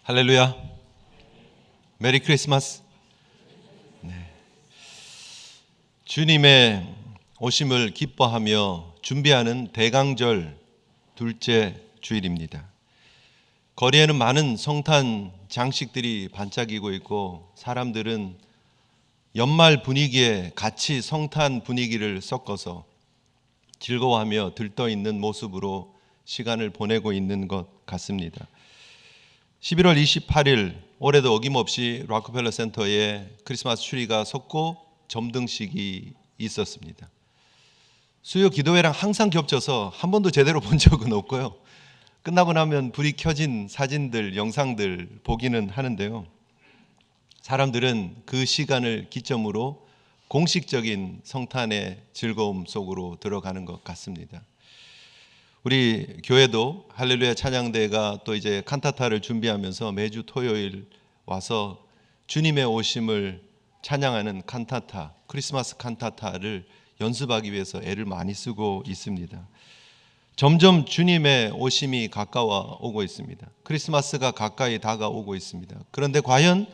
할렐루야. 메리 크리스마스. 주님의 오심을 기뻐하며 준비하는 대강절 둘째 주일입니다. 거리에는 많은 성탄 장식들이 반짝이고 있고, 사람들은 연말 분위기에 같이 성탄 분위기를 섞어서 즐거워하며 들떠있는 모습으로 시간을 보내고 있는 것 같습니다. 11월 28일 올해도 어김없이 락펠러 센터에 크리스마스 트리가 섰고 점등식이 있었습니다. 수요 기도회랑 항상 겹쳐서 한 번도 제대로 본 적은 없고요. 끝나고 나면 불이 켜진 사진들, 영상들 보기는 하는데요. 사람들은 그 시간을 기점으로 공식적인 성탄의 즐거움 속으로 들어가는 것 같습니다. 우리 교회도 할렐루야 찬양대가 또 이제 칸타타를 준비하면서 매주 토요일 와서 주님의 오심을 찬양하는 칸타타, 크리스마스 칸타타를 연습하기 위해서 애를 많이 쓰고 있습니다. 점점 주님의 오심이 가까워 오고 있습니다. 크리스마스가 가까이 다가오고 있습니다. 그런데 과연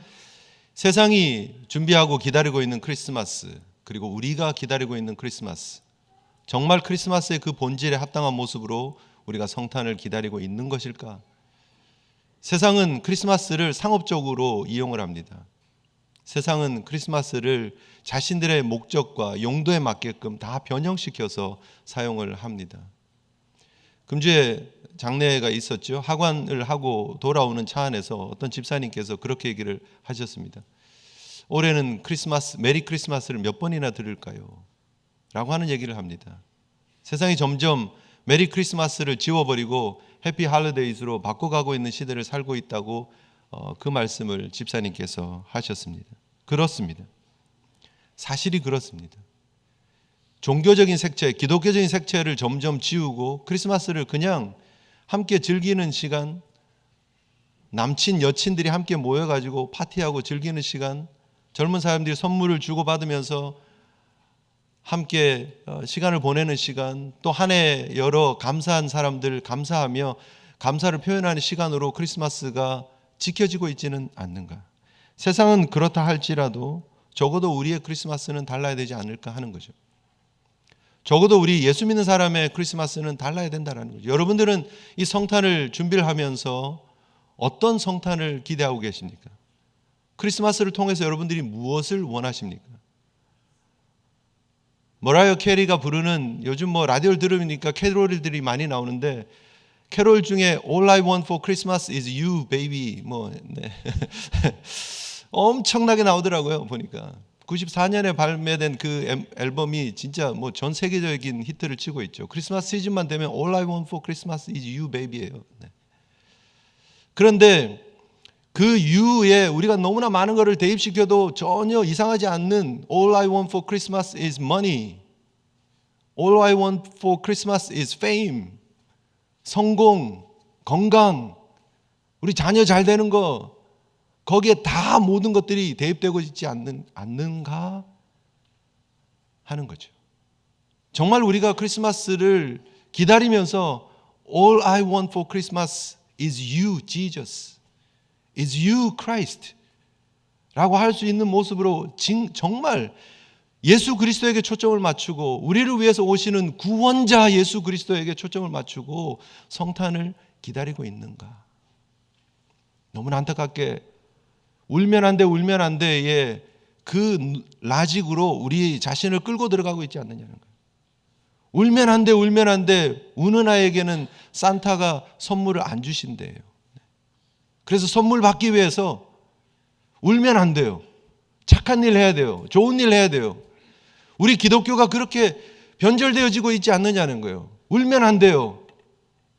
세상이 준비하고 기다리고 있는 크리스마스, 그리고 우리가 기다리고 있는 크리스마스, 정말 크리스마스의 그 본질에 합당한 모습으로 우리가 성탄을 기다리고 있는 것일까? 세상은 크리스마스를 상업적으로 이용을 합니다. 세상은 크리스마스를 자신들의 목적과 용도에 맞게끔 다 변형시켜서 사용을 합니다. 금주에 장례가 있었죠. 하관을 하고 돌아오는 차 안에서 어떤 집사님께서 그렇게 얘기를 하셨습니다. 올해는 크리스마스, 메리 크리스마스를 몇 번이나 들을까요? 라고 하는 얘기를 합니다. 세상이 점점 메리 크리스마스를 지워버리고 해피 할리데이즈로 바꿔가고 있는 시대를 살고 있다고 그 말씀을 집사님께서 하셨습니다. 그렇습니다. 사실이 그렇습니다. 종교적인 색채, 기독교적인 색채를 점점 지우고 크리스마스를 그냥 함께 즐기는 시간, 남친, 여친들이 함께 모여가지고 파티하고 즐기는 시간, 젊은 사람들이 선물을 주고받으면서 함께 시간을 보내는 시간, 또 한 해 여러 감사한 사람들 감사하며 감사를 표현하는 시간으로 크리스마스가 지켜지고 있지는 않는가. 세상은 그렇다 할지라도 적어도 우리의 크리스마스는 달라야 되지 않을까 하는 거죠. 적어도 우리 예수 믿는 사람의 크리스마스는 달라야 된다는 거죠. 여러분들은 이 성탄을 준비를 하면서 어떤 성탄을 기대하고 계십니까? 크리스마스를 통해서 여러분들이 무엇을 원하십니까? 머라이어 캐리가 부르는, 요즘 라디오를 들으니까 캐롤들이 많이 나오는데, 캐롤 중에 All I want for Christmas is you, baby. 엄청나게 나오더라고요, 보니까. 94년에 발매된 그 앨범이 진짜 전 세계적인 히트를 치고 있죠. 크리스마스 시즌만 되면 All I want for Christmas is you, baby예요. 그런데 그 you에 우리가 너무나 많은 것을 대입시켜도 전혀 이상하지 않는 All I want for Christmas is money. All I want for Christmas is fame. 성공, 건강, 우리 자녀 잘 되는 거, 거기에 다 모든 것들이 대입되고 있지 않는가 하는 거죠. 정말 우리가 크리스마스를 기다리면서 All I want for Christmas is you, Jesus. is you, Christ. 라고 할 수 있는 모습으로 정말 예수 그리스도에게 초점을 맞추고 우리를 위해서 오시는 구원자 예수 그리스도에게 초점을 맞추고 성탄을 기다리고 있는가. 너무나 안타깝게 울면 안 돼의 그 라직으로 우리 자신을 끌고 들어가고 있지 않느냐는 거예요. 울면 안 돼. 우는 아이에게는 산타가 선물을 안 주신대요. 그래서 선물 받기 위해서 울면 안 돼요. 착한 일 해야 돼요. 좋은 일 해야 돼요. 우리 기독교가 그렇게 변절되어지고 있지 않느냐는 거예요. 울면 안 돼요.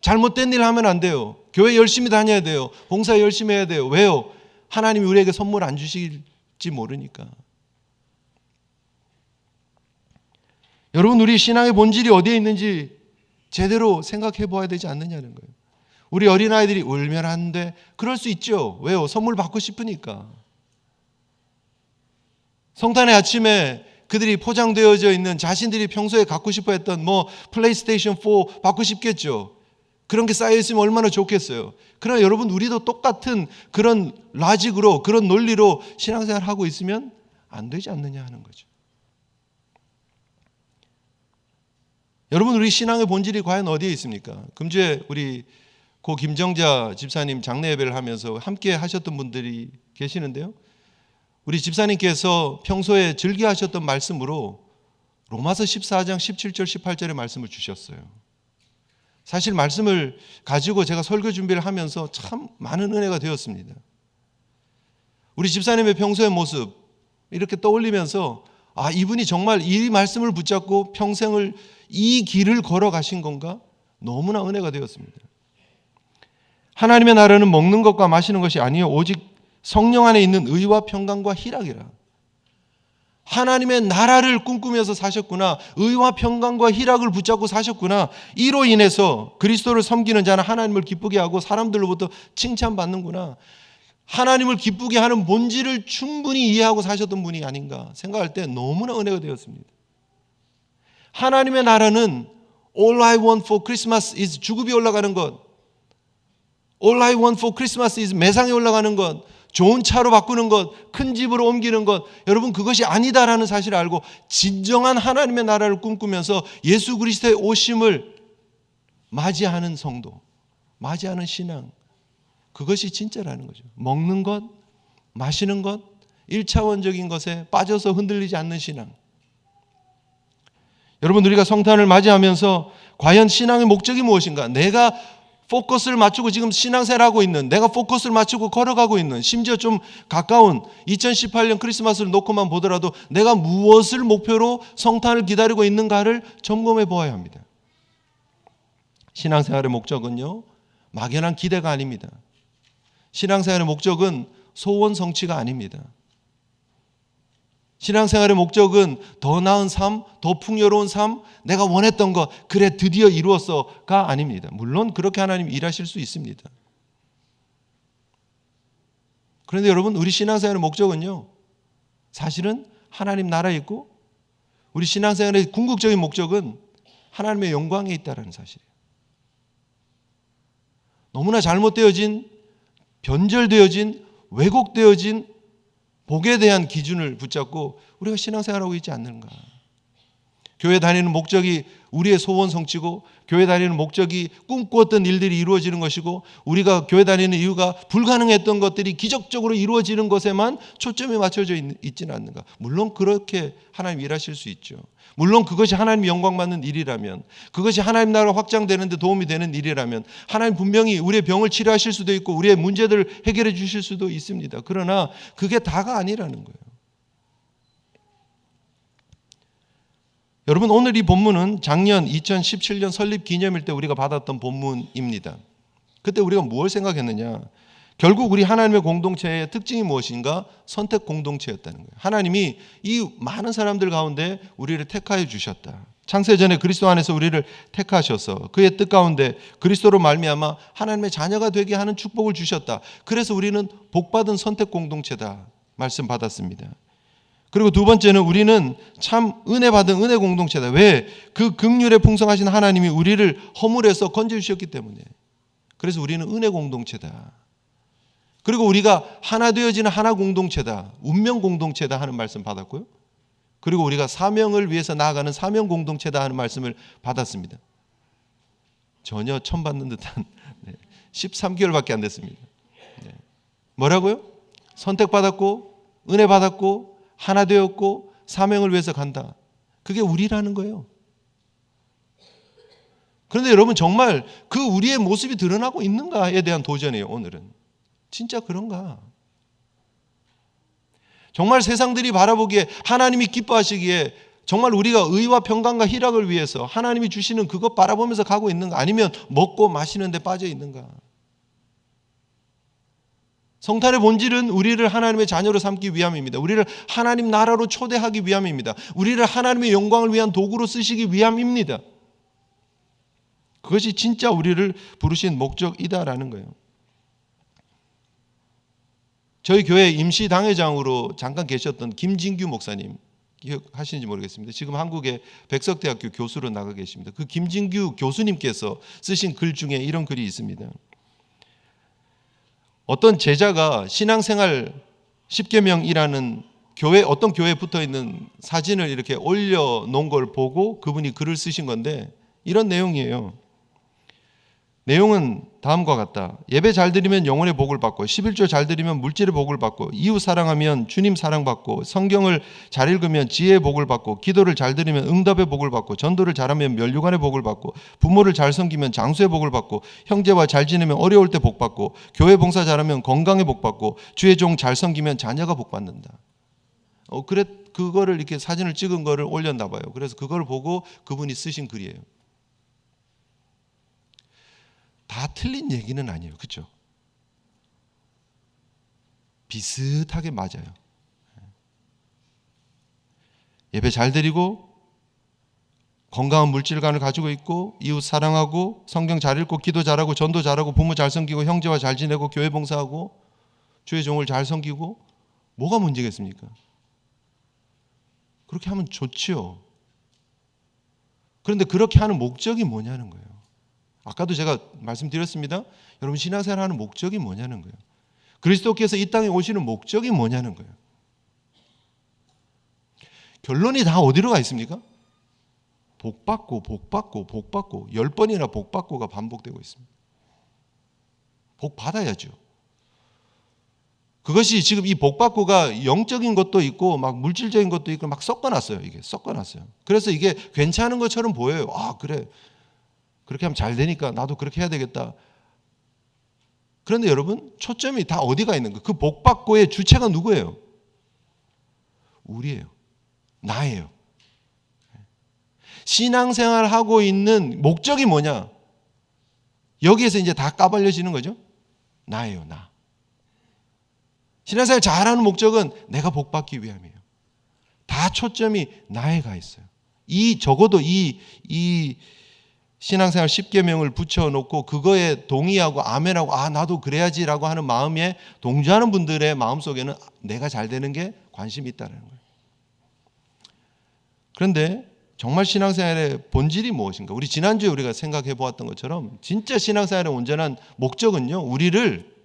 잘못된 일 하면 안 돼요. 교회 열심히 다녀야 돼요. 봉사 열심히 해야 돼요. 왜요? 하나님이 우리에게 선물 안 주실지 모르니까. 여러분, 우리 신앙의 본질이 어디에 있는지 제대로 생각해 보아야 되지 않느냐는 거예요. 우리 어린아이들이 울면 안 돼. 그럴 수 있죠. 왜요? 선물 받고 싶으니까. 성탄의 아침에 그들이 포장되어져 있는 자신들이 평소에 갖고 싶어 했던 플레이스테이션 4 받고 싶겠죠. 그런 게 쌓여있으면 얼마나 좋겠어요. 그러나 여러분, 우리도 똑같은 그런 라직으로, 그런 논리로 신앙생활을 하고 있으면 안 되지 않느냐 하는 거죠. 여러분, 우리 신앙의 본질이 과연 어디에 있습니까? 금주에 우리 고 김정자 집사님 장례 예배를 하면서 함께 하셨던 분들이 계시는데요. 우리 집사님께서 평소에 즐겨하셨던 말씀으로 로마서 14장 17절 18절의 말씀을 주셨어요. 사실 말씀을 가지고 제가 설교 준비를 하면서 참 많은 은혜가 되었습니다. 우리 집사님의 평소의 모습 이렇게 떠올리면서 이분이 정말 이 말씀을 붙잡고 평생을 이 길을 걸어가신 건가? 너무나 은혜가 되었습니다. 하나님의 나라는 먹는 것과 마시는 것이 아니요 오직 성령 안에 있는 의와 평강과 희락이라. 하나님의 나라를 꿈꾸면서 사셨구나. 의와 평강과 희락을 붙잡고 사셨구나. 이로 인해서 그리스도를 섬기는 자는 하나님을 기쁘게 하고 사람들로부터 칭찬받는구나. 하나님을 기쁘게 하는 본질을 충분히 이해하고 사셨던 분이 아닌가 생각할 때 너무나 은혜가 되었습니다. 하나님의 나라는 All I want for Christmas is 주급이 올라가는 것, All I want for Christmas is 매상에 올라가는 것, 좋은 차로 바꾸는 것, 큰 집으로 옮기는 것, 여러분 그것이 아니다라는 사실을 알고 진정한 하나님의 나라를 꿈꾸면서 예수 그리스도의 오심을 맞이하는 성도, 맞이하는 신앙, 그것이 진짜라는 거죠. 먹는 것, 마시는 것, 1차원적인 것에 빠져서 흔들리지 않는 신앙. 여러분, 우리가 성탄을 맞이하면서 과연 신앙의 목적이 무엇인가? 내가 포커스를 맞추고 지금 신앙생활하고 있는, 내가 포커스를 맞추고 걸어가고 있는, 심지어 좀 가까운 2018년 크리스마스를 놓고만 보더라도 내가 무엇을 목표로 성탄을 기다리고 있는가를 점검해 보아야 합니다. 신앙생활의 목적은요, 막연한 기대가 아닙니다. 신앙생활의 목적은 소원 성취가 아닙니다. 신앙생활의 목적은 더 나은 삶, 더 풍요로운 삶, 내가 원했던 것, 그래 드디어 이루었어가 아닙니다. 물론 그렇게 하나님 일하실 수 있습니다. 그런데 여러분, 우리 신앙생활의 목적은요, 사실은 하나님 나라에 있고 우리 신앙생활의 궁극적인 목적은 하나님의 영광에 있다는 사실이에요. 너무나 잘못되어진, 변절되어진, 왜곡되어진 복에 대한 기준을 붙잡고 우리가 신앙생활하고 있지 않는가. 교회 다니는 목적이 우리의 소원 성취고, 교회 다니는 목적이 꿈꾸었던 일들이 이루어지는 것이고, 우리가 교회 다니는 이유가 불가능했던 것들이 기적적으로 이루어지는 것에만 초점이 맞춰져 있지는 않는가. 물론 그렇게 하나님 일하실 수 있죠. 물론 그것이 하나님 영광 받는 일이라면, 그것이 하나님 나라가 확장되는 데 도움이 되는 일이라면 하나님 분명히 우리의 병을 치료하실 수도 있고 우리의 문제들을 해결해 주실 수도 있습니다. 그러나 그게 다가 아니라는 거예요. 여러분, 오늘 이 본문은 작년 2017년 설립 기념일 때 우리가 받았던 본문입니다. 그때 우리가 무엇을 생각했느냐? 결국 우리 하나님의 공동체의 특징이 무엇인가? 선택 공동체였다는 거예요. 하나님이 이 많은 사람들 가운데 우리를 택하여 주셨다. 창세전에 그리스도 안에서 우리를 택하셔서 그의 뜻 가운데 그리스도로 말미암아 하나님의 자녀가 되게 하는 축복을 주셨다. 그래서 우리는 복받은 선택 공동체다 말씀 받았습니다. 그리고 두 번째는 우리는 참 은혜 받은 은혜 공동체다. 왜? 그 긍휼에 풍성하신 하나님이 우리를 허물에서 건져주셨기 때문에. 그래서 우리는 은혜 공동체다. 그리고 우리가 하나 되어지는 하나 공동체다. 운명 공동체다 하는 말씀 받았고요. 그리고 우리가 사명을 위해서 나아가는 사명 공동체다 하는 말씀을 받았습니다. 전혀 처음 받는 듯한 13개월밖에 안 됐습니다. 뭐라고요? 선택받았고 은혜 받았고 하나 되었고 사명을 위해서 간다. 그게 우리라는 거예요. 그런데 여러분, 정말 그 우리의 모습이 드러나고 있는가에 대한 도전이에요. 오늘은 진짜 그런가? 정말 세상들이 바라보기에, 하나님이 기뻐하시기에 정말 우리가 의와 평강과 희락을 위해서 하나님이 주시는 그것 바라보면서 가고 있는가? 아니면 먹고 마시는 데 빠져 있는가? 성탄의 본질은 우리를 하나님의 자녀로 삼기 위함입니다. 우리를 하나님 나라로 초대하기 위함입니다. 우리를 하나님의 영광을 위한 도구로 쓰시기 위함입니다. 그것이 진짜 우리를 부르신 목적이다라는 거예요. 저희 교회 임시 당회장으로 잠깐 계셨던 김진규 목사님, 기억하시는지 모르겠습니다. 지금 한국의 백석대학교 교수로 나가 계십니다. 그 김진규 교수님께서 쓰신 글 중에 이런 글이 있습니다. 어떤 제자가 신앙생활 10계명이라는 어떤 교회에 붙어 있는 사진을 이렇게 올려놓은 걸 보고 그분이 글을 쓰신 건데 이런 내용이에요. 내용은 다음과 같다. 예배 잘 드리면 영혼의 복을 받고, 11조 잘 드리면 물질의 복을 받고, 이웃 사랑하면 주님 사랑받고, 성경을 잘 읽으면 지혜의 복을 받고, 기도를 잘 드리면 응답의 복을 받고, 전도를 잘하면 멸류관의 복을 받고, 부모를 잘 섬기면 장수의 복을 받고, 형제와 잘 지내면 어려울 때 복 받고, 교회 봉사 잘하면 건강의 복 받고, 주의 종 잘 섬기면 자녀가 복 받는다. 그거를 이렇게 사진을 찍은 거를 올렸나 봐요. 그래서 그걸 보고 그분이 쓰신 글이에요. 다 틀린 얘기는 아니에요. 그렇죠? 비슷하게 맞아요. 예배 잘 드리고 건강한 물질관을 가지고 있고 이웃 사랑하고 성경 잘 읽고 기도 잘하고 전도 잘하고 부모 잘 섬기고 형제와 잘 지내고 교회 봉사하고 주의 종을 잘 섬기고 뭐가 문제겠습니까? 그렇게 하면 좋지요. 그런데 그렇게 하는 목적이 뭐냐는 거예요. 아까도 제가 말씀드렸습니다. 여러분 신앙생활 하는 목적이 뭐냐는 거예요. 그리스도께서 이 땅에 오시는 목적이 뭐냐는 거예요. 결론이 다 어디로 가 있습니까? 복받고 복받고 복받고 10번이나 복받고가 반복되고 있습니다. 복받아야죠. 그것이 지금 이 복받고가 영적인 것도 있고 막 물질적인 것도 있고 막 섞어놨어요. 이게 섞어놨어요. 그래서 이게 괜찮은 것처럼 보여요. 아 그래 그렇게 하면 잘 되니까 나도 그렇게 해야 되겠다. 그런데 여러분 초점이 다 어디가 있는 거예요? 그 복받고의 주체가 누구예요? 우리예요. 나예요. 신앙생활하고 있는 목적이 뭐냐? 여기에서 이제 다 까발려지는 거죠. 나예요. 나. 신앙생활 잘하는 목적은 내가 복받기 위함이에요. 다 초점이 나에 가 있어요. 적어도 이 신앙생활 10계명을 붙여놓고 그거에 동의하고 아멘하고 나도 그래야지라고 하는 마음에 동조하는 분들의 마음속에는 내가 잘 되는 게 관심이 있다는 거예요. 그런데 정말 신앙생활의 본질이 무엇인가? 우리 지난주에 우리가 생각해 보았던 것처럼 진짜 신앙생활의 온전한 목적은요, 우리를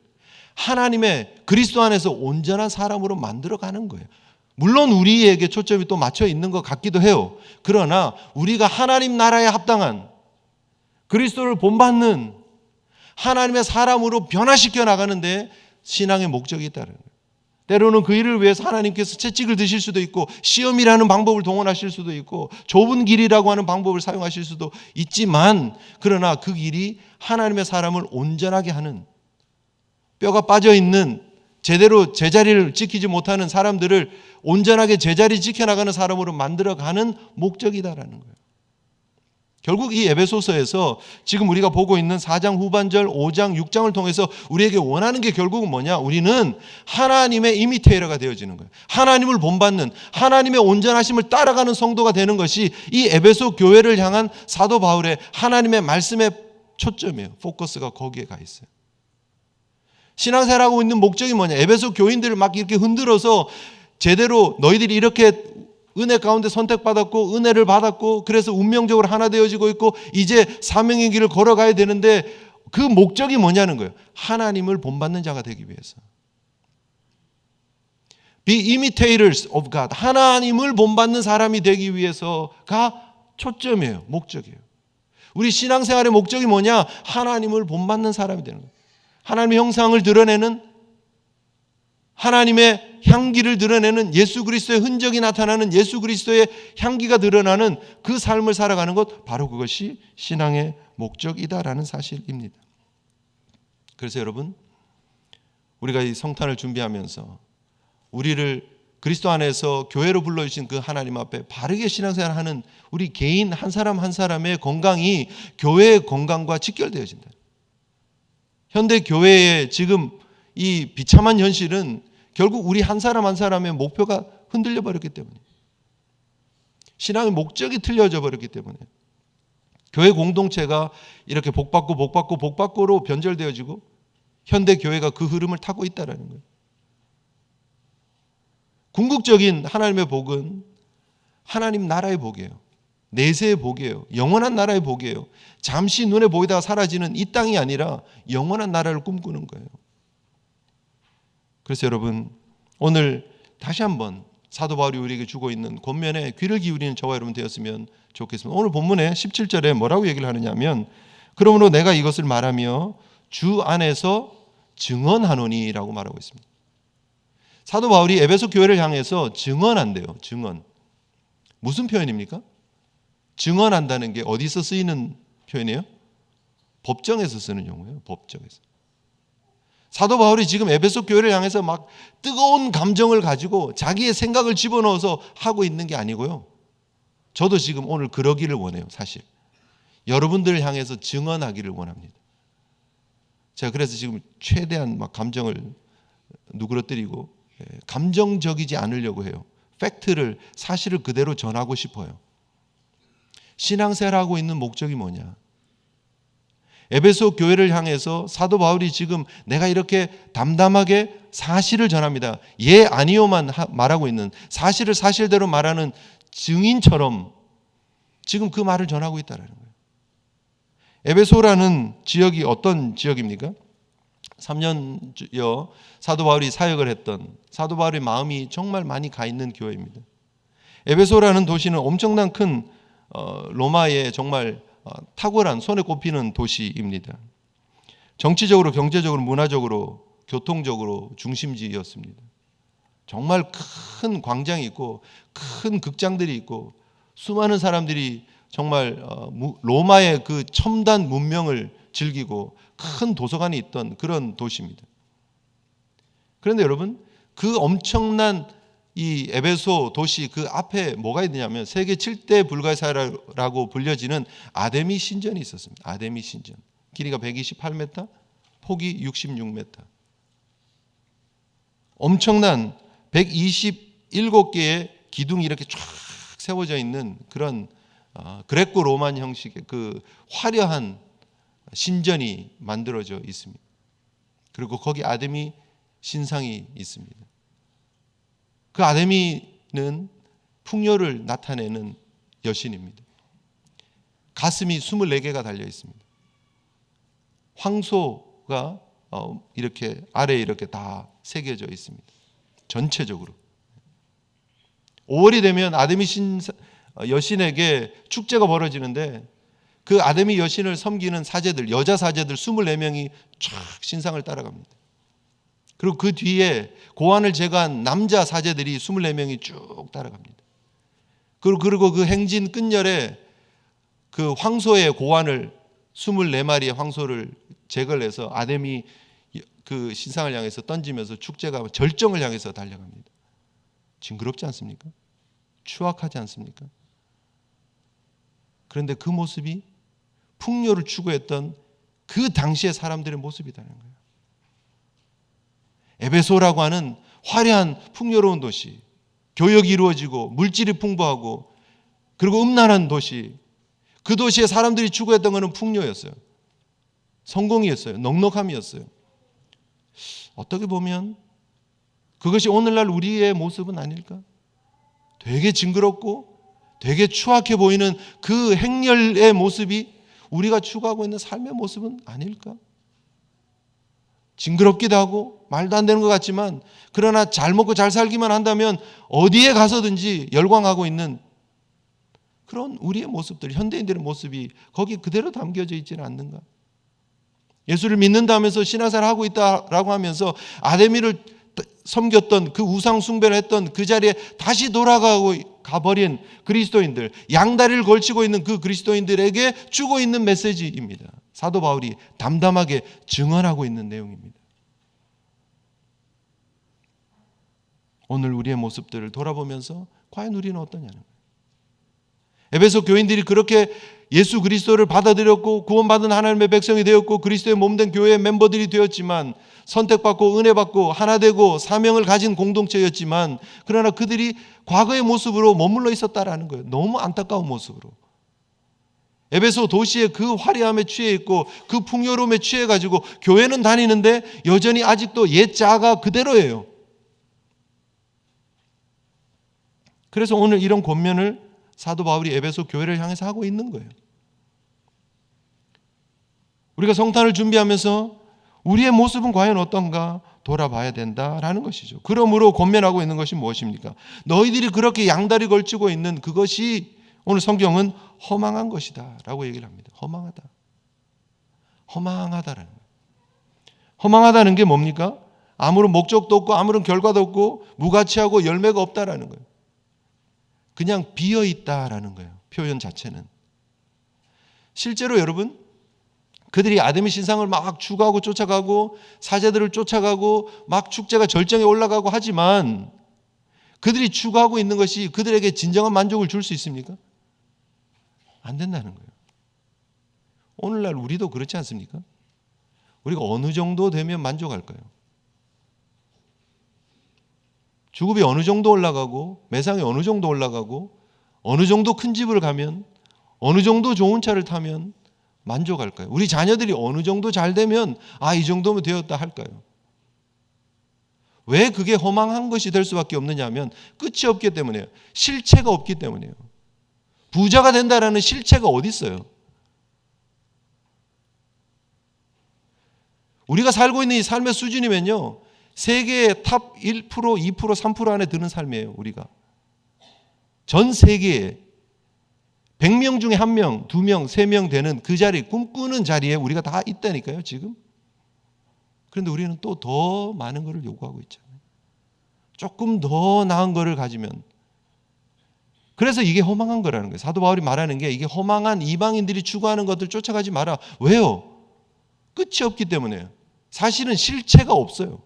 하나님의 그리스도 안에서 온전한 사람으로 만들어가는 거예요. 물론 우리에게 초점이 또 맞춰 있는 것 같기도 해요. 그러나 우리가 하나님 나라에 합당한 그리스도를 본받는 하나님의 사람으로 변화시켜 나가는데 신앙의 목적이 있다는 거예요. 때로는 그 일을 위해서 하나님께서 채찍을 드실 수도 있고 시험이라는 방법을 동원하실 수도 있고 좁은 길이라고 하는 방법을 사용하실 수도 있지만 그러나 그 길이 하나님의 사람을 온전하게 하는 뼈가 빠져있는 제대로 제자리를 지키지 못하는 사람들을 온전하게 제자리 지켜나가는 사람으로 만들어가는 목적이다라는 거예요. 결국 이 에베소서에서 지금 우리가 보고 있는 4장 후반절 5장 6장을 통해서 우리에게 원하는 게 결국은 뭐냐? 우리는 하나님의 이미테이터가 되어지는 거예요. 하나님을 본받는 하나님의 온전하심을 따라가는 성도가 되는 것이 이 에베소 교회를 향한 사도 바울의 하나님의 말씀의 초점이에요. 포커스가 거기에 가 있어요. 신앙생활하고 있는 목적이 뭐냐? 에베소 교인들을 막 이렇게 흔들어서 제대로 너희들이 이렇게 은혜 가운데 선택받았고 은혜를 받았고 그래서 운명적으로 하나 되어지고 있고 이제 사명의 길을 걸어가야 되는데 그 목적이 뭐냐는 거예요. 하나님을 본받는 자가 되기 위해서. Be imitators of God. 하나님을 본받는 사람이 되기 위해서가 초점이에요. 목적이에요. 우리 신앙생활의 목적이 뭐냐? 하나님을 본받는 사람이 되는 거예요. 하나님의 형상을 드러내는 하나님의 향기를 드러내는 예수 그리스도의 흔적이 나타나는 예수 그리스도의 향기가 드러나는 그 삶을 살아가는 것 바로 그것이 신앙의 목적이다라는 사실입니다. 그래서 여러분 우리가 이 성탄을 준비하면서 우리를 그리스도 안에서 교회로 불러주신 그 하나님 앞에 바르게 신앙생활하는 우리 개인 한 사람 한 사람의 건강이 교회의 건강과 직결되어진다. 현대 교회의 지금 이 비참한 현실은 결국 우리 한 사람 한 사람의 목표가 흔들려 버렸기 때문에 신앙의 목적이 틀려져 버렸기 때문에 교회 공동체가 이렇게 복받고로 변절되어지고 현대 교회가 그 흐름을 타고 있다는 거예요. 궁극적인 하나님의 복은 하나님 나라의 복이에요. 내세의 복이에요. 영원한 나라의 복이에요. 잠시 눈에 보이다가 사라지는 이 땅이 아니라 영원한 나라를 꿈꾸는 거예요. 그래서 여러분, 오늘 다시 한번 사도 바울이 우리에게 주고 있는 권면에 귀를 기울이는 저와 여러분 되었으면 좋겠습니다. 오늘 본문에 17절에 뭐라고 얘기를 하느냐면, 그러므로 내가 이것을 말하며 주 안에서 증언하노니 라고 말하고 있습니다. 사도 바울이 에베소 교회를 향해서 증언한대요. 증언. 무슨 표현입니까? 증언한다는 게 어디서 쓰이는 표현이에요? 법정에서 쓰는 용어예요. 법정에서. 사도 바울이 지금 에베소 교회를 향해서 막 뜨거운 감정을 가지고 자기의 생각을 집어넣어서 하고 있는 게 아니고요. 저도 지금 오늘 그러기를 원해요. 사실 여러분들을 향해서 증언하기를 원합니다. 제가 그래서 지금 최대한 막 감정을 누그러뜨리고 감정적이지 않으려고 해요. 팩트를, 사실을 그대로 전하고 싶어요. 신앙생활하고 있는 목적이 뭐냐? 에베소 교회를 향해서 사도 바울이 지금 내가 이렇게 담담하게 사실을 전합니다. 예, 아니요만 말하고 있는, 사실을 사실대로 말하는 증인처럼 지금 그 말을 전하고 있다는 거예요. 에베소라는 지역이 어떤 지역입니까? 3년여 사도 바울이 사역을 했던, 사도 바울의 마음이 정말 많이 가 있는 교회입니다. 에베소라는 도시는 엄청난 큰 로마의 정말 탁월한 손에 꼽히는 도시입니다. 정치적으로, 경제적으로, 문화적으로, 교통적으로 중심지였습니다. 정말 큰 광장이 있고 큰 극장들이 있고 수많은 사람들이 정말 로마의 그 첨단 문명을 즐기고 큰 도서관이 있던 그런 도시입니다. 그런데 여러분, 그 엄청난 이 에베소 도시 그 앞에 뭐가 있느냐면 세계 7대 불가사라고 불려지는 아데미 신전이 있었습니다. 아데미 신전. 길이가 128m, 폭이 66m. 엄청난 127개의 기둥이 이렇게 쫙 세워져 있는 그런 그레코 로만 형식의 그 화려한 신전이 만들어져 있습니다. 그리고 거기 아데미 신상이 있습니다. 그 아데미는 풍요를 나타내는 여신입니다. 가슴이 24개가 달려 있습니다. 황소가 이렇게 아래에 이렇게 다 새겨져 있습니다. 전체적으로. 5월이 되면 아데미 여신에게 축제가 벌어지는데 그 아데미 여신을 섬기는 사제들, 여자 사제들 24명이 쫙 신상을 따라갑니다. 그리고 그 뒤에 고환을 제거한 남자 사제들이 24명이 쭉 따라갑니다. 그리고 그 행진 끝열에 그 황소의 고환을 24마리의 황소를 제거를 해서 아데미 그 신상을 향해서 던지면서 축제가 절정을 향해서 달려갑니다. 징그럽지 않습니까? 추악하지 않습니까? 그런데 그 모습이 풍요를 추구했던 그 당시의 사람들의 모습이라는 거예요. 에베소라고 하는 화려한 풍요로운 도시, 교역이 이루어지고 물질이 풍부하고 그리고 음란한 도시, 그 도시에 사람들이 추구했던 것은 풍요였어요. 성공이었어요. 넉넉함이었어요. 어떻게 보면 그것이 오늘날 우리의 모습은 아닐까? 되게 징그럽고 되게 추악해 보이는 그 행렬의 모습이 우리가 추구하고 있는 삶의 모습은 아닐까? 징그럽기도 하고 말도 안 되는 것 같지만 그러나 잘 먹고 잘 살기만 한다면 어디에 가서든지 열광하고 있는 그런 우리의 모습들, 현대인들의 모습이 거기 그대로 담겨져 있지는 않는가? 예수를 믿는다면서 신앙생활을 하고 있다라고 하면서 아데미를 섬겼던 그 우상 숭배를 했던 그 자리에 다시 돌아가고 가버린 그리스도인들, 양다리를 걸치고 있는 그 그리스도인들에게 주고 있는 메시지입니다. 사도 바울이 담담하게 증언하고 있는 내용입니다. 오늘 우리의 모습들을 돌아보면서 과연 우리는 어떠냐는 거예요. 에베소 교인들이 그렇게 예수 그리스도를 받아들였고 구원받은 하나님의 백성이 되었고 그리스도의 몸된 교회의 멤버들이 되었지만 선택받고 은혜받고 하나 되고 사명을 가진 공동체였지만 그러나 그들이 과거의 모습으로 머물러 있었다라는 거예요. 너무 안타까운 모습으로. 에베소 도시의 그 화려함에 취해 있고 그 풍요로움에 취해 가지고 교회는 다니는데 여전히 아직도 옛 자아가 그대로예요. 그래서 오늘 이런 권면을 사도 바울이 에베소 교회를 향해서 하고 있는 거예요. 우리가 성탄을 준비하면서 우리의 모습은 과연 어떤가 돌아봐야 된다라는 것이죠. 그러므로 권면하고 있는 것이 무엇입니까? 너희들이 그렇게 양다리 걸치고 있는 그것이 오늘 성경은 허망한 것이다 라고 얘기를 합니다. 허망하다. 허망하다라는 거예요. 허망하다는 게 뭡니까? 아무런 목적도 없고 아무런 결과도 없고 무가치하고 열매가 없다라는 거예요. 그냥 비어있다라는 거예요. 표현 자체는. 실제로 여러분, 그들이 아데미 신상을 막 추구하고 쫓아가고 사제들을 쫓아가고 막 축제가 절정에 올라가고 하지만 그들이 추구하고 있는 것이 그들에게 진정한 만족을 줄 수 있습니까? 안 된다는 거예요. 오늘날 우리도 그렇지 않습니까? 우리가 어느 정도 되면 만족할까요? 주급이 어느 정도 올라가고 매상이 어느 정도 올라가고 어느 정도 큰 집을 가면 어느 정도 좋은 차를 타면 만족할까요? 우리 자녀들이 어느 정도 잘 되면 이 정도면 되었다 할까요? 왜 그게 허망한 것이 될 수밖에 없느냐 하면 끝이 없기 때문이에요. 실체가 없기 때문이에요. 부자가 된다라는 실체가 어디 있어요? 우리가 살고 있는 이 삶의 수준이면요, 세계의 탑 1%, 2%, 3% 안에 드는 삶이에요. 우리가 전 세계에 100명 중에 1명, 2명, 3명 되는 그 자리, 꿈꾸는 자리에 우리가 다 있다니까요, 지금. 그런데 우리는 또 더 많은 것을 요구하고 있잖아요. 조금 더 나은 것을 가지면. 그래서 이게 허망한 거라는 거예요. 사도 바울이 말하는 게 이게 허망한 이방인들이 추구하는 것들 쫓아가지 마라. 왜요? 끝이 없기 때문에요. 사실은 실체가 없어요.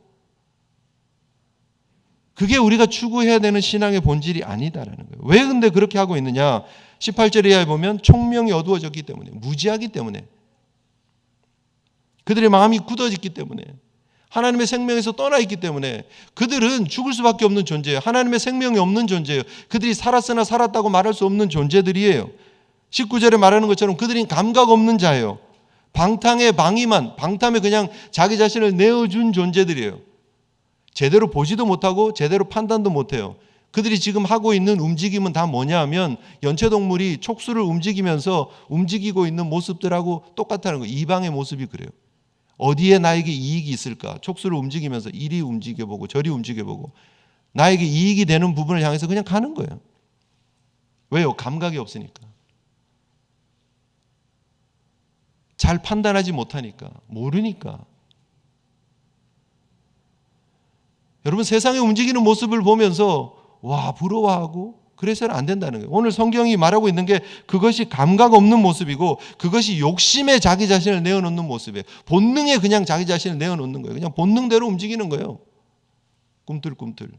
그게 우리가 추구해야 되는 신앙의 본질이 아니다라는 거예요. 왜 근데 그렇게 하고 있느냐? 18절 이하에 보면 총명이 어두워졌기 때문에, 무지하기 때문에, 그들의 마음이 굳어졌기 때문에, 하나님의 생명에서 떠나 있기 때문에 그들은 죽을 수밖에 없는 존재예요. 하나님의 생명이 없는 존재예요. 그들이 살았으나 살았다고 말할 수 없는 존재들이에요. 19절에 말하는 것처럼 그들이 감각 없는 자예요. 방탕에 방임한, 방탕에 그냥 자기 자신을 내어준 존재들이에요. 제대로 보지도 못하고 제대로 판단도 못해요. 그들이 지금 하고 있는 움직임은 다 뭐냐 하면 연체동물이 촉수를 움직이면서 움직이고 있는 모습들하고 똑같다는 거예요. 이방의 모습이 그래요. 어디에 나에게 이익이 있을까? 촉수를 움직이면서 이리 움직여보고 저리 움직여보고 나에게 이익이 되는 부분을 향해서 그냥 가는 거예요. 왜요? 감각이 없으니까. 잘 판단하지 못하니까, 모르니까. 여러분, 세상에 움직이는 모습을 보면서 와, 부러워하고 그래서는 안 된다는 거예요. 오늘 성경이 말하고 있는 게 그것이 감각 없는 모습이고 그것이 욕심에 자기 자신을 내어놓는 모습이에요. 본능에 그냥 자기 자신을 내어놓는 거예요. 그냥 본능대로 움직이는 거예요. 꿈틀꿈틀.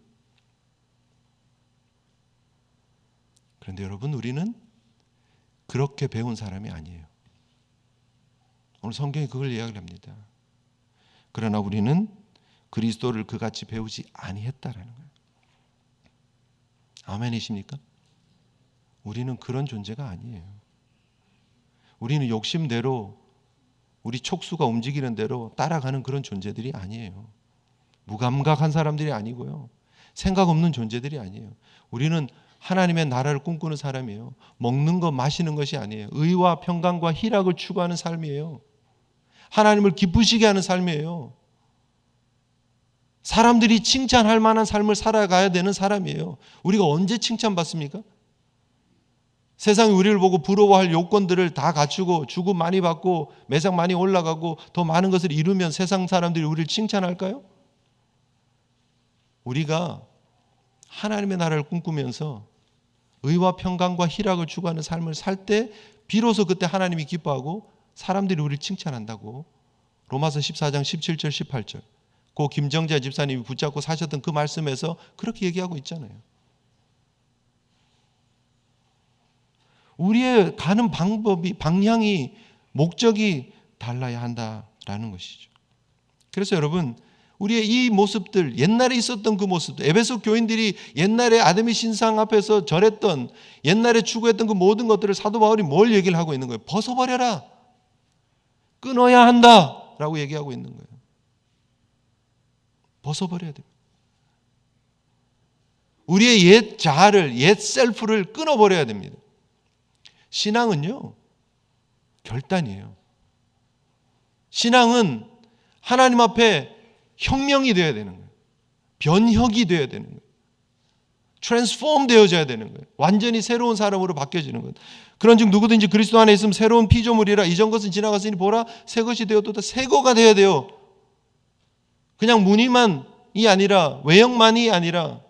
그런데 여러분, 우리는 그렇게 배운 사람이 아니에요. 오늘 성경이 그걸 이야기를 합니다. 그러나 우리는 그리스도를 그같이 배우지 아니했다라는 거예요. 아멘이십니까? 우리는 그런 존재가 아니에요. 우리는 욕심대로 우리 촉수가 움직이는 대로 따라가는 그런 존재들이 아니에요. 무감각한 사람들이 아니고요. 생각 없는 존재들이 아니에요. 우리는 하나님의 나라를 꿈꾸는 사람이에요. 먹는 것, 마시는 것이 아니에요. 의와 평강과 희락을 추구하는 삶이에요. 하나님을 기쁘시게 하는 삶이에요. 사람들이 칭찬할 만한 삶을 살아가야 되는 사람이에요. 우리가 언제 칭찬받습니까? 세상이 우리를 보고 부러워할 요건들을 다 갖추고 주급 많이 받고 매상 많이 올라가고 더 많은 것을 이루면 세상 사람들이 우리를 칭찬할까요? 우리가 하나님의 나라를 꿈꾸면서 의와 평강과 희락을 추구하는 삶을 살 때 비로소 그때 하나님이 기뻐하고 사람들이 우리를 칭찬한다고. 로마서 14장 17절 18절 고 김정재 집사님이 붙잡고 사셨던 그 말씀에서 그렇게 얘기하고 있잖아요. 우리의 가는 방법이, 방향이, 목적이 달라야 한다라는 것이죠. 그래서 여러분, 우리의 이 모습들, 옛날에 있었던 그 모습들, 에베소 교인들이 옛날에 아데미 신상 앞에서 절했던, 옛날에 추구했던 그 모든 것들을 사도 바울이 뭘 얘기를 하고 있는 거예요? 벗어버려라. 끊어야 한다라고 얘기하고 있는 거예요. 벗어버려야 돼요. 우리의 옛 자아를, 옛 셀프를 끊어버려야 됩니다. 신앙은요, 결단이에요. 신앙은 하나님 앞에 혁명이 되어야 되는 거예요. 변혁이 되어야 되는 거예요. 트랜스폼 되어져야 되는 거예요. 완전히 새로운 사람으로 바뀌어지는 거예요. 그런즉 누구든지 그리스도 안에 있으면 새로운 피조물이라. 이전 것은 지나갔으니 보라 새 것이 되었도다. 새 거가 되어야 돼요. 그냥 무늬만이 아니라, 외형만이 아니라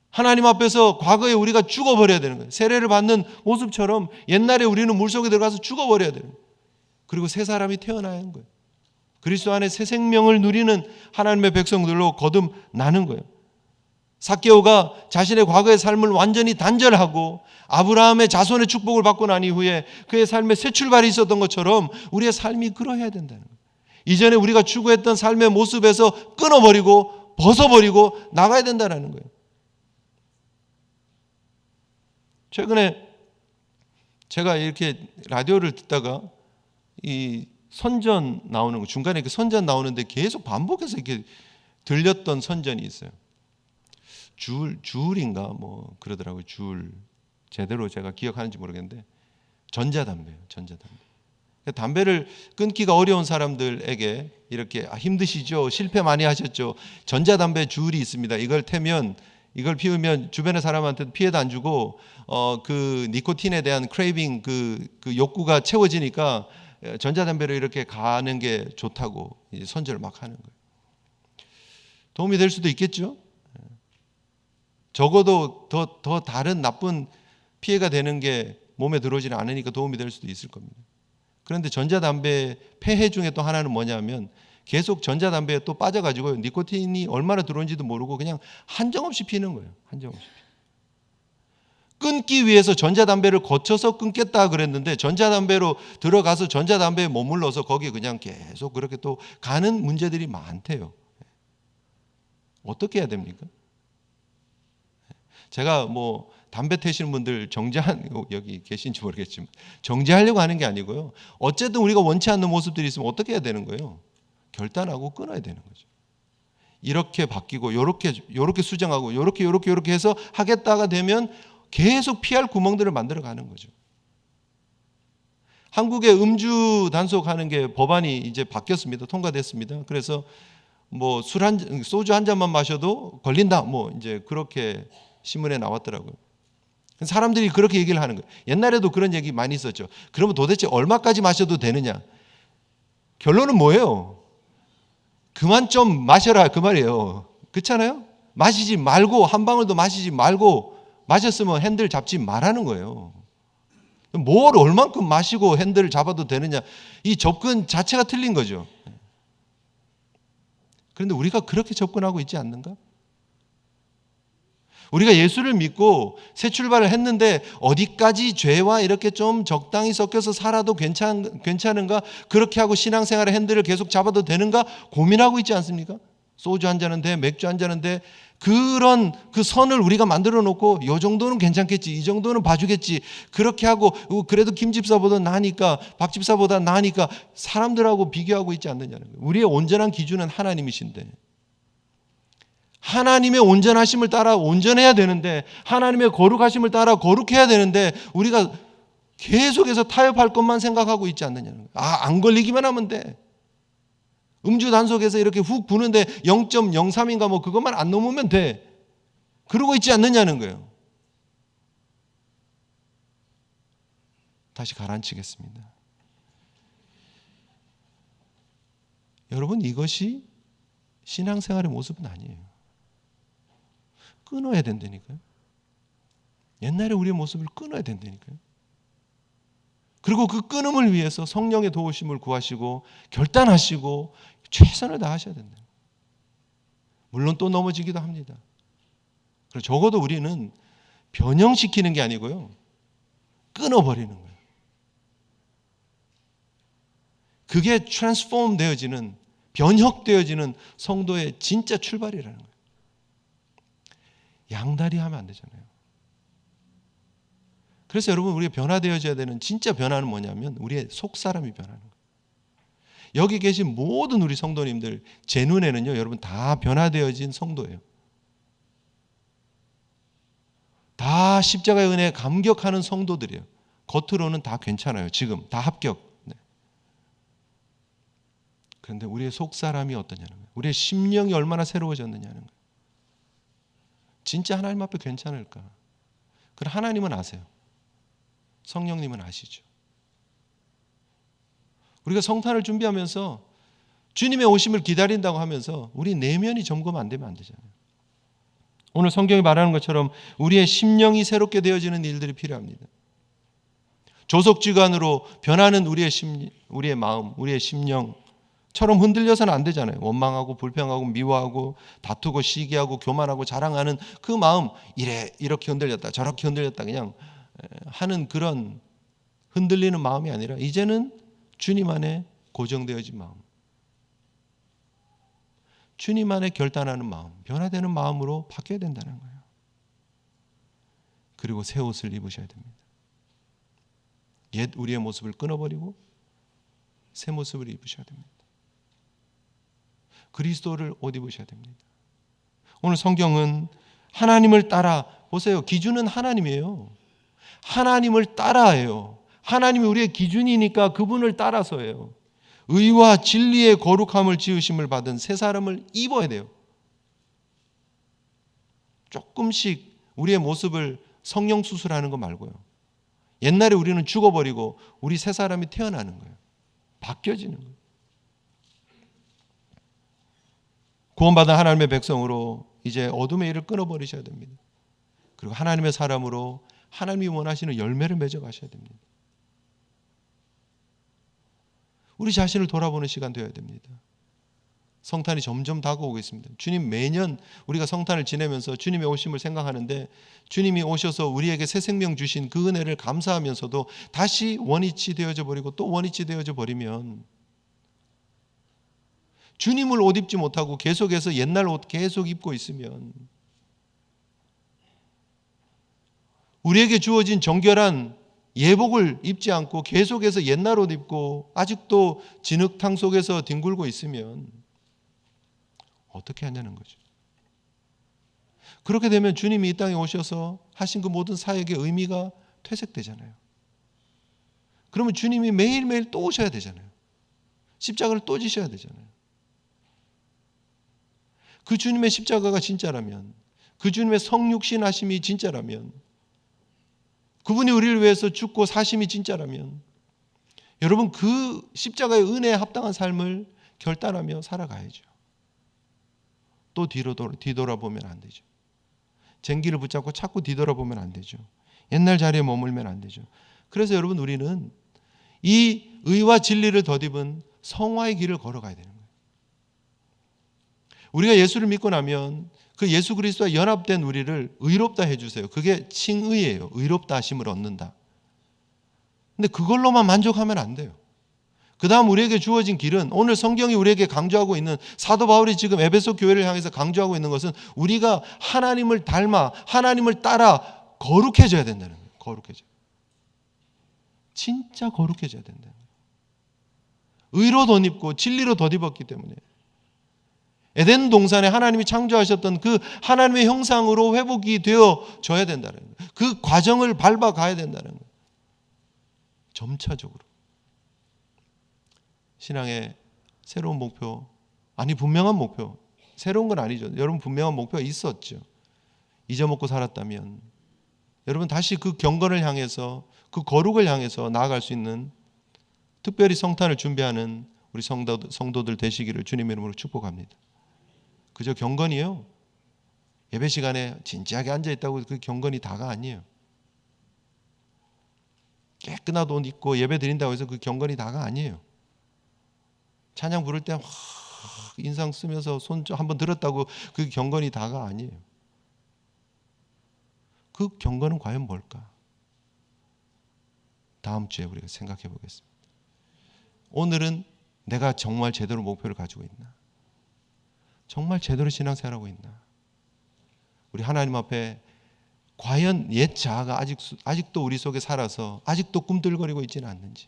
하나님 앞에서 과거에 우리가 죽어버려야 되는 거예요. 세례를 받는 모습처럼 옛날에 우리는 물속에 들어가서 죽어버려야 되는 거예요. 그리고 새 사람이 태어나야 하는 거예요. 그리스도 안에 새 생명을 누리는 하나님의 백성들로 거듭나는 거예요. 삭개오가 자신의 과거의 삶을 완전히 단절하고 아브라함의 자손의 축복을 받고 난 이후에 그의 삶에 새 출발이 있었던 것처럼 우리의 삶이 그러해야 된다는 거예요. 이전에 우리가 추구했던 삶의 모습에서 끊어버리고 벗어버리고 나가야 된다는 거예요. 최근에 제가 이렇게 라디오를 듣다가 이 선전 나오는 거, 중간에 그 선전 나오는데 계속 반복해서 이렇게 들렸던 선전이 있어요. 주울인가 뭐 그러더라고요. 주울. 제대로 제가 기억하는지 모르겠는데 전자담배예요. 전자담배. 담배를 끊기가 어려운 사람들에게 이렇게 힘드시죠? 실패 많이 하셨죠? 전자담배 주울이 있습니다. 이걸 태면, 이걸 피우면 주변의 사람한테 피해도 안 주고 그 니코틴에 대한 크레이빙 그 욕구가 채워지니까 전자담배로 이렇게 가는 게 좋다고 선전을 막 하는 거예요. 도움이 될 수도 있겠죠? 적어도 더 다른 나쁜 피해가 되는 게 몸에 들어오지는 않으니까 도움이 될 수도 있을 겁니다. 그런데 전자담배 폐해 중에 또 하나는 뭐냐면 계속 전자담배에 또 빠져가지고 니코틴이 얼마나 들어온지도 모르고 그냥 한정없이 피는 거예요. 한정없이. 끊기 위해서 전자담배를 거쳐서 끊겠다 그랬는데 전자담배로 들어가서 전자담배에 머물러서 거기에 그냥 계속 그렇게 또 가는 문제들이 많대요. 어떻게 해야 됩니까? 제가 뭐 담배 태시는 분들 여기 계신지 모르겠지만 정죄하려고 하는 게 아니고요. 어쨌든 우리가 원치 않는 모습들이 있으면 어떻게 해야 되는 거예요? 결단하고 끊어야 되는 거죠. 이렇게 바뀌고 요렇게 수정하고 요렇게 해서 하겠다가 되면 계속 피할 구멍들을 만들어 가는 거죠. 한국의 음주 단속하는 게 법안이 이제 바뀌었습니다. 통과됐습니다. 그래서 뭐 소주 한 잔만 마셔도 걸린다. 뭐 이제 그렇게 신문에 나왔더라고요. 사람들이 그렇게 얘기를 하는 거예요. 옛날에도 그런 얘기 많이 있었죠. 그러면 도대체 얼마까지 마셔도 되느냐? 결론은 뭐예요? 그만 좀 마셔라 그 말이에요. 그렇잖아요? 마시지 말고, 한 방울도 마시지 말고, 마셨으면 핸들 잡지 말라는 거예요. 뭘 얼만큼 마시고 핸들을 잡아도 되느냐? 이 접근 자체가 틀린 거죠. 그런데 우리가 그렇게 접근하고 있지 않는가? 우리가 예수를 믿고 새 출발을 했는데 어디까지 죄와 이렇게 좀 적당히 섞여서 살아도 괜찮은가? 그렇게 하고 신앙생활의 핸들을 계속 잡아도 되는가? 고민하고 있지 않습니까? 소주 한 잔은 돼, 맥주 한 잔은 돼. 그런 그 선을 우리가 만들어 놓고 이 정도는 괜찮겠지, 이 정도는 봐주겠지. 그렇게 하고 그래도 김 집사보다 나으니까, 박 집사보다 나으니까 사람들하고 비교하고 있지 않느냐는 거예요. 우리의 온전한 기준은 하나님이신데, 하나님의 온전하심을 따라 온전해야 되는데, 하나님의 거룩하심을 따라 거룩해야 되는데 우리가 계속해서 타협할 것만 생각하고 있지 않느냐는 거예요. 안 걸리기만 하면 돼. 음주 단속에서 이렇게 훅 부는데 0.03인가 뭐 그것만 안 넘으면 돼. 그러고 있지 않느냐는 거예요. 다시 가라앉히겠습니다. 여러분, 이것이 신앙생활의 모습은 아니에요. 끊어야 된다니까요. 옛날에 우리의 모습을 끊어야 된다니까요. 그리고 그 끊음을 위해서 성령의 도우심을 구하시고 결단하시고 최선을 다하셔야 된다. 물론 또 넘어지기도 합니다. 그리고 적어도 우리는 변형시키는 게 아니고요, 끊어버리는 거예요. 그게 트랜스폼 되어지는, 변혁되어지는 성도의 진짜 출발이라는 거예요. 양다리 하면 안 되잖아요. 그래서 여러분, 우리가 변화되어져야 되는 진짜 변화는 뭐냐면 우리의 속사람이 변하는 거예요. 여기 계신 모든 우리 성도님들, 제 눈에는요, 여러분 다 변화되어진 성도예요. 다 십자가의 은혜에 감격하는 성도들이에요. 겉으로는 다 괜찮아요. 지금 다 합격. 네. 그런데 우리의 속사람이 어떠냐는 거예요. 우리의 심령이 얼마나 새로워졌느냐는 거예요. 진짜 하나님 앞에 괜찮을까? 그럼 하나님은 아세요. 성령님은 아시죠. 우리가 성탄을 준비하면서 주님의 오심을 기다린다고 하면서 우리 내면이 점검 안 되면 안 되잖아요. 오늘 성경이 말하는 것처럼 우리의 심령이 새롭게 되어지는 일들이 필요합니다. 조속지간으로 변하는 우리의 마음, 우리의 심령처럼 흔들려서는 안 되잖아요. 원망하고 불평하고 미워하고 다투고 시기하고 교만하고 자랑하는 그 마음, 이렇게 흔들렸다 저렇게 흔들렸다 그냥 하는 그런 흔들리는 마음이 아니라 이제는 주님 안에 고정되어진 마음, 주님 안에 결단하는 마음, 변화되는 마음으로 바뀌어야 된다는 거예요. 그리고 새 옷을 입으셔야 됩니다. 옛 우리의 모습을 끊어버리고 새 모습을 입으셔야 됩니다. 그리스도를 옷 입으셔야 됩니다. 오늘 성경은 하나님을 따라, 보세요. 기준은 하나님이에요. 하나님을 따라해요. 하나님이 우리의 기준이니까 그분을 따라서예요. 의와 진리의 거룩함을 지으심을 받은 새 사람을 입어야 돼요. 조금씩 우리의 모습을 성령 수술하는 거 말고요. 옛날에 우리는 죽어버리고 우리 새 사람이 태어나는 거예요. 바뀌어지는 거예요. 구원받은 하나님의 백성으로 이제 어둠의 일을 끊어버리셔야 됩니다. 그리고 하나님의 사람으로 하나님이 원하시는 열매를 맺어가셔야 됩니다. 우리 자신을 돌아보는 시간 되어야 됩니다. 성탄이 점점 다가오고 있습니다. 주님 매년 우리가 성탄을 지내면서 주님의 오심을 생각하는데 주님이 오셔서 우리에게 새 생명 주신 그 은혜를 감사하면서도 다시 원위치 되어져 버리고 또 원위치 되어져 버리면 주님을 옷 입지 못하고 계속해서 옛날 옷 계속 입고 있으면 우리에게 주어진 정결한 예복을 입지 않고 계속해서 옛날 옷 입고 아직도 진흙탕 속에서 뒹굴고 있으면 어떻게 하냐는 거죠. 그렇게 되면 주님이 이 땅에 오셔서 하신 그 모든 사역의 의미가 퇴색되잖아요. 그러면 주님이 매일매일 또 오셔야 되잖아요. 십자가를 또 지셔야 되잖아요. 그 주님의 십자가가 진짜라면, 그 주님의 성육신 하심이 진짜라면, 그분이 우리를 위해서 죽고 사심이 진짜라면 여러분 그 십자가의 은혜에 합당한 삶을 결단하며 살아가야죠. 또 뒤돌아보면 안 되죠. 쟁기를 붙잡고 자꾸 뒤돌아보면 안 되죠. 옛날 자리에 머물면 안 되죠. 그래서 여러분 우리는 이 의와 진리를 덧입은 성화의 길을 걸어가야 되는 거예요. 우리가 예수를 믿고 나면 그 예수 그리스도와 연합된 우리를 의롭다 해주세요. 그게 칭의예요. 의롭다 하심을 얻는다. 근데 그걸로만 만족하면 안 돼요. 그 다음 우리에게 주어진 길은 오늘 성경이 우리에게 강조하고 있는 사도 바울이 지금 에베소 교회를 향해서 강조하고 있는 것은 우리가 하나님을 닮아 하나님을 따라 거룩해져야 된다는 거예요. 거룩해져. 진짜 거룩해져야 된다는 거예요. 의로 덧입고 진리로 덧입었기 때문에 에덴 동산에 하나님이 창조하셨던 그 하나님의 형상으로 회복이 되어져야 된다는 거예요. 그 과정을 밟아가야 된다는 거예요. 점차적으로. 신앙의 새로운 목표, 아니 분명한 목표, 새로운 건 아니죠. 여러분 분명한 목표가 있었죠. 잊어먹고 살았다면 여러분 다시 그 경건을 향해서 그 거룩을 향해서 나아갈 수 있는 특별히 성탄을 준비하는 우리 성도들 되시기를 주님의 이름으로 축복합니다. 그저 경건이에요. 예배 시간에 진지하게 앉아있다고 그 경건이 다가 아니에요. 깨끗한 옷 입고 예배 드린다고 해서 그 경건이 다가 아니에요. 찬양 부를 때 인상 쓰면서 손 한번 들었다고 그 경건이 다가 아니에요. 그 경건은 과연 뭘까? 다음 주에 우리가 생각해 보겠습니다. 오늘은 내가 정말 제대로 목표를 가지고 있나? 정말 제대로 신앙생활하고 있나? 우리 하나님 앞에 과연 옛 자아가 아직도 우리 속에 살아서 아직도 꿈틀거리고 있지는 않는지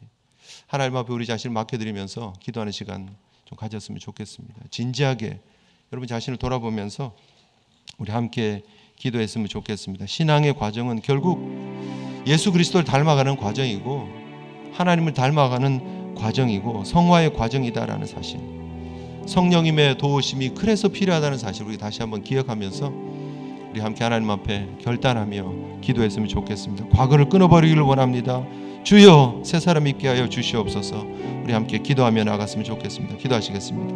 하나님 앞에 우리 자신을 맡겨드리면서 기도하는 시간 좀 가졌으면 좋겠습니다. 진지하게 여러분 자신을 돌아보면서 우리 함께 기도했으면 좋겠습니다. 신앙의 과정은 결국 예수 그리스도를 닮아가는 과정이고 하나님을 닮아가는 과정이고 성화의 과정이다라는 사실, 성령님의 도우심이 그래서 필요하다는 사실 우리 다시 한번 기억하면서 우리 함께 하나님 앞에 결단하며 기도했으면 좋겠습니다. 과거를 끊어버리기를 원합니다. 주여 새 사람 있게 하여 주시옵소서. 우리 함께 기도하며 나갔으면 좋겠습니다. 기도하시겠습니다.